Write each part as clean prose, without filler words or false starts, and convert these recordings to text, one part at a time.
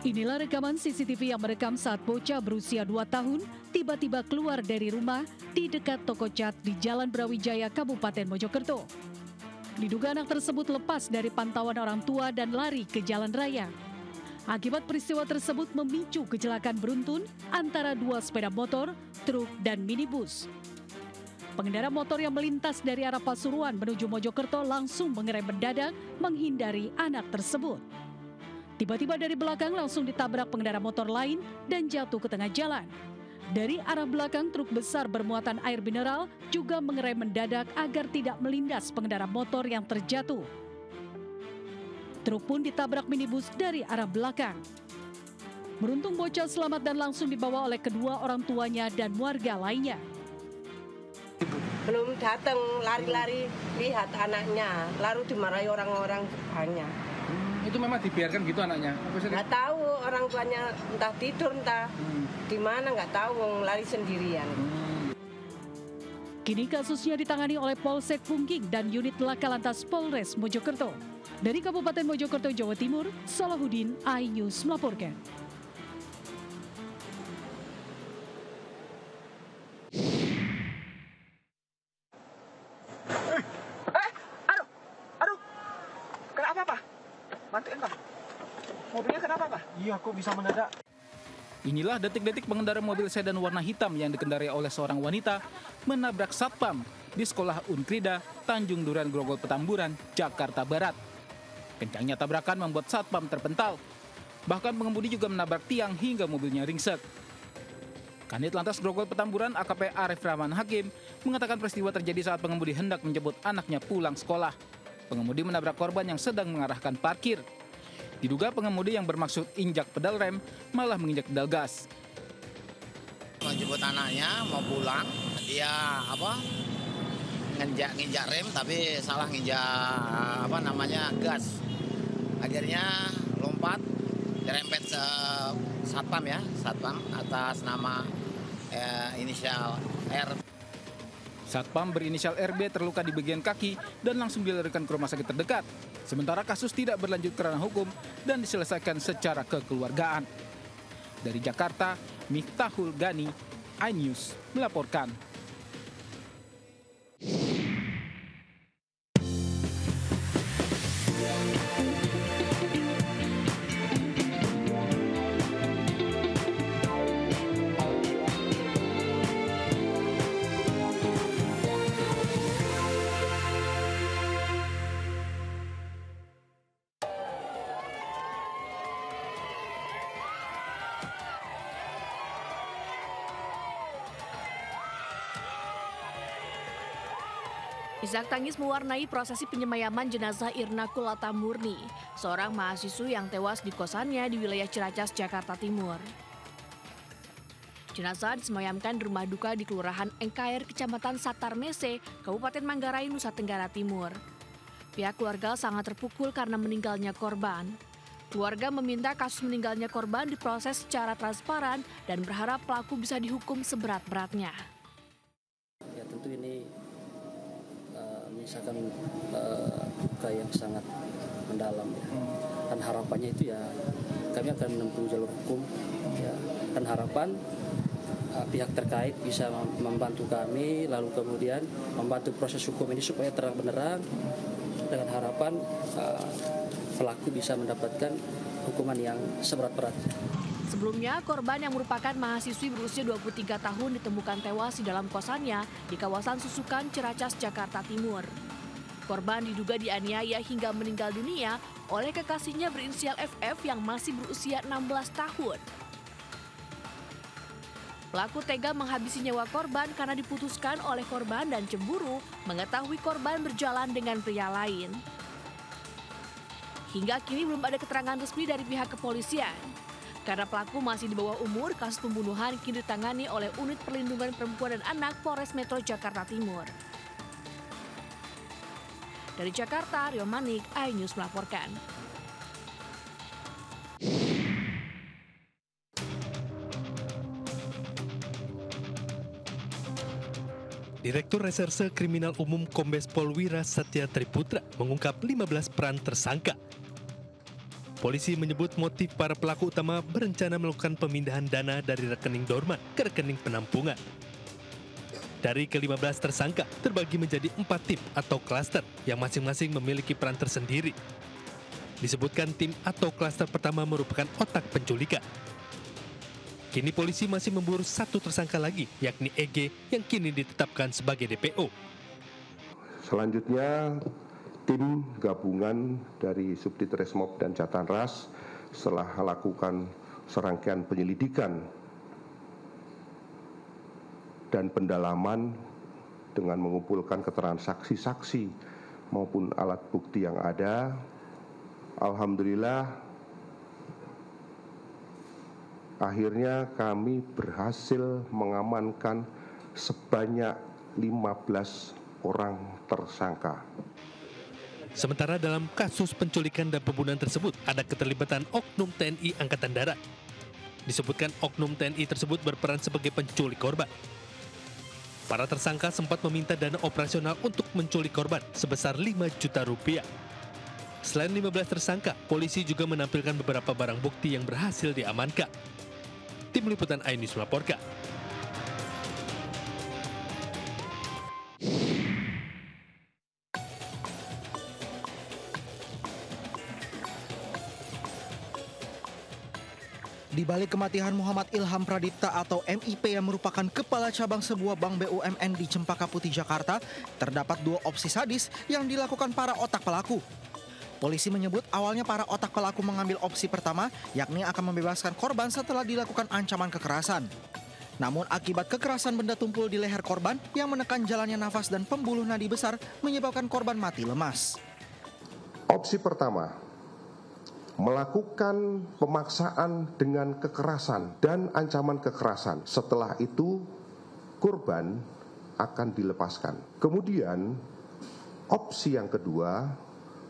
Inilah rekaman CCTV yang merekam saat bocah berusia 2 tahun tiba-tiba keluar dari rumah di dekat toko cat di Jalan Brawijaya, Kabupaten Mojokerto. Diduga anak tersebut lepas dari pantauan orang tua dan lari ke jalan raya. Akibat peristiwa tersebut memicu kecelakaan beruntun antara dua sepeda motor, truk, dan minibus. Pengendara motor yang melintas dari arah Pasuruan menuju Mojokerto langsung mengerem mendadak menghindari anak tersebut. Tiba-tiba dari belakang langsung ditabrak pengendara motor lain dan jatuh ke tengah jalan. Dari arah belakang truk besar bermuatan air mineral juga mengerem mendadak agar tidak melindas pengendara motor yang terjatuh. Truk pun ditabrak minibus dari arah belakang. Beruntung bocah selamat dan langsung dibawa oleh kedua orang tuanya dan warga lainnya. Belum datang, lari-lari lihat anaknya, lalu dimarahi orang-orang banyak. Itu memang dibiarkan gitu anaknya? Nggak tahu, orang tuanya entah tidur, entah di mana, nggak tahu, lari sendirian. Kini kasusnya ditangani oleh Polsek Pungging dan unit Laka Lantas Polres Mojokerto. Dari Kabupaten Mojokerto, Jawa Timur, Salahuddin, iNews melaporkan. Kenapa, Pak? Matiin, Pak. Mobilnya kenapa, Pak? Iya, kok bisa mendadak? Inilah detik-detik pengendara mobil sedan warna hitam yang dikendarai oleh seorang wanita menabrak satpam di sekolah Unkrida, Tanjung Duren, Grogol, Petamburan, Jakarta Barat. Kencangnya tabrakan membuat satpam terpental. Bahkan pengemudi juga menabrak tiang hingga mobilnya ringsek. Kanit Lantas Grogol Petamburan AKP Arif Rahman Hakim mengatakan peristiwa terjadi saat pengemudi hendak menjemput anaknya pulang sekolah. Pengemudi menabrak korban yang sedang mengarahkan parkir. Diduga pengemudi yang bermaksud injak pedal rem malah menginjak pedal gas. Menjemput anaknya mau pulang, dia nginjak rem tapi salah nginjak gas. Akhirnya lompat, dirempet satpam atas nama inisial R. Satpam berinisial RB terluka di bagian kaki dan langsung dilarikan ke rumah sakit terdekat. Sementara kasus tidak berlanjut ke ranah hukum dan diselesaikan secara kekeluargaan. Dari Jakarta, Miftahul Gani, iNews melaporkan. Isak tangis mewarnai prosesi penyemayaman jenazah Irna Kulata Murni, seorang mahasiswa yang tewas di kosannya di wilayah Ciracas, Jakarta Timur. Jenazah disemayamkan di rumah duka di Kelurahan Engkair, Kecamatan Satarmese, Kabupaten Manggarai, Nusa Tenggara Timur. Pihak keluarga sangat terpukul karena meninggalnya korban. Keluarga meminta kasus meninggalnya korban diproses secara transparan dan berharap pelaku bisa dihukum seberat-beratnya. Ya tentu ini misalkan duka yang sangat mendalam ya. Dan harapannya itu ya kami akan menempuh jalur hukum ya. Dan harapan pihak terkait bisa membantu kami lalu kemudian membantu proses hukum ini supaya terang benderang dengan harapan pelaku bisa mendapatkan hukuman yang seberat-beratnya. Sebelumnya, korban yang merupakan mahasiswi berusia 23 tahun ditemukan tewas di dalam kosannya di kawasan Susukan, Ciracas, Jakarta Timur. Korban diduga dianiaya hingga meninggal dunia oleh kekasihnya berinisial FF yang masih berusia 16 tahun. Pelaku tega menghabisi nyawa korban karena diputuskan oleh korban dan cemburu mengetahui korban berjalan dengan pria lain. Hingga kini belum ada keterangan resmi dari pihak kepolisian. Karena pelaku masih di bawah umur, kasus pembunuhan kini ditangani oleh Unit Perlindungan Perempuan dan Anak Polres Metro Jakarta Timur. Dari Jakarta, Rio Manik, iNews melaporkan. Direktur Reserse Kriminal Umum Kombes Pol Wira Satya Triputra mengungkap 15 peran tersangka. Polisi menyebut motif para pelaku utama berencana melakukan pemindahan dana dari rekening dorman ke rekening penampungan. Dari ke-15 tersangka terbagi menjadi 4 tim atau klaster yang masing-masing memiliki peran tersendiri. Disebutkan tim atau klaster pertama merupakan otak penculikan. Kini polisi masih memburu 1 tersangka lagi, yakni EG yang kini ditetapkan sebagai DPO. Selanjutnya, tim gabungan dari Subdit Resmob dan Jatan Ras setelah melakukan serangkaian penyelidikan dan pendalaman dengan mengumpulkan keterangan saksi-saksi maupun alat bukti yang ada, alhamdulillah akhirnya kami berhasil mengamankan sebanyak 15 orang tersangka. Sementara dalam kasus penculikan dan pembunuhan tersebut ada keterlibatan oknum TNI Angkatan Darat. Disebutkan oknum TNI tersebut berperan sebagai penculik korban. Para tersangka sempat meminta dana operasional untuk menculik korban sebesar 5 juta rupiah. Selain 15 tersangka, polisi juga menampilkan beberapa barang bukti yang berhasil diamankan. Tim Liputan iNews melaporkan. Di balik kematian Muhammad Ilham Pradipta atau MIP yang merupakan kepala cabang sebuah bank BUMN di Cempaka Putih, Jakarta, terdapat 2 opsi sadis yang dilakukan para otak pelaku. Polisi menyebut awalnya para otak pelaku mengambil opsi pertama, yakni akan membebaskan korban setelah dilakukan ancaman kekerasan. Namun akibat kekerasan benda tumpul di leher korban yang menekan jalannya nafas dan pembuluh nadi besar menyebabkan korban mati lemas. Opsi pertama, melakukan pemaksaan dengan kekerasan dan ancaman kekerasan. Setelah itu, korban akan dilepaskan. Kemudian, opsi yang kedua,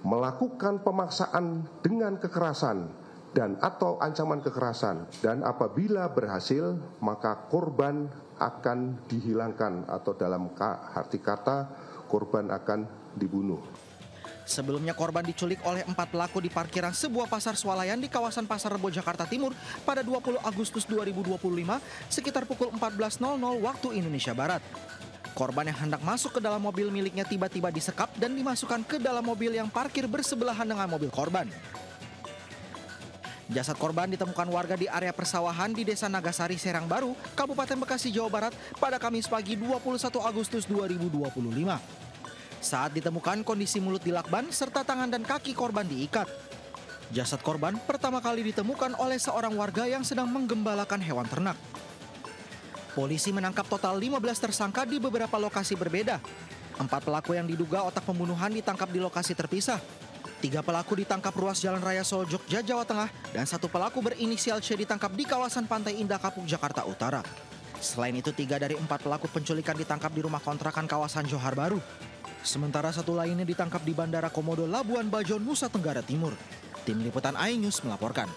melakukan pemaksaan dengan kekerasan dan atau ancaman kekerasan. Dan apabila berhasil, maka korban akan dihilangkan atau dalam arti kata, korban akan dibunuh. Sebelumnya korban diculik oleh 4 pelaku di parkiran sebuah pasar swalayan di kawasan Pasar Rebo, Jakarta Timur pada 20 Agustus 2025 sekitar pukul 14.00 waktu Indonesia Barat. Korban yang hendak masuk ke dalam mobil miliknya tiba-tiba disekap dan dimasukkan ke dalam mobil yang parkir bersebelahan dengan mobil korban. Jasad korban ditemukan warga di area persawahan di Desa Nagasari, Serang Baru, Kabupaten Bekasi, Jawa Barat pada Kamis pagi 21 Agustus 2025. Saat ditemukan kondisi mulut dilakban serta tangan dan kaki korban diikat. Jasad korban pertama kali ditemukan oleh seorang warga yang sedang menggembalakan hewan ternak. Polisi menangkap total 15 tersangka di beberapa lokasi berbeda. 4 pelaku yang diduga otak pembunuhan ditangkap di lokasi terpisah. 3 pelaku ditangkap ruas Jalan Raya Solo, Jogja, Jawa Tengah, dan 1 pelaku berinisial C ditangkap di kawasan Pantai Indah Kapuk, Jakarta Utara. Selain itu, 3 dari 4 pelaku penculikan ditangkap di rumah kontrakan kawasan Johar Baru. Sementara 1 lainnya ditangkap di Bandara Komodo, Labuan Bajo, Nusa Tenggara Timur. Tim Liputan iNews melaporkan.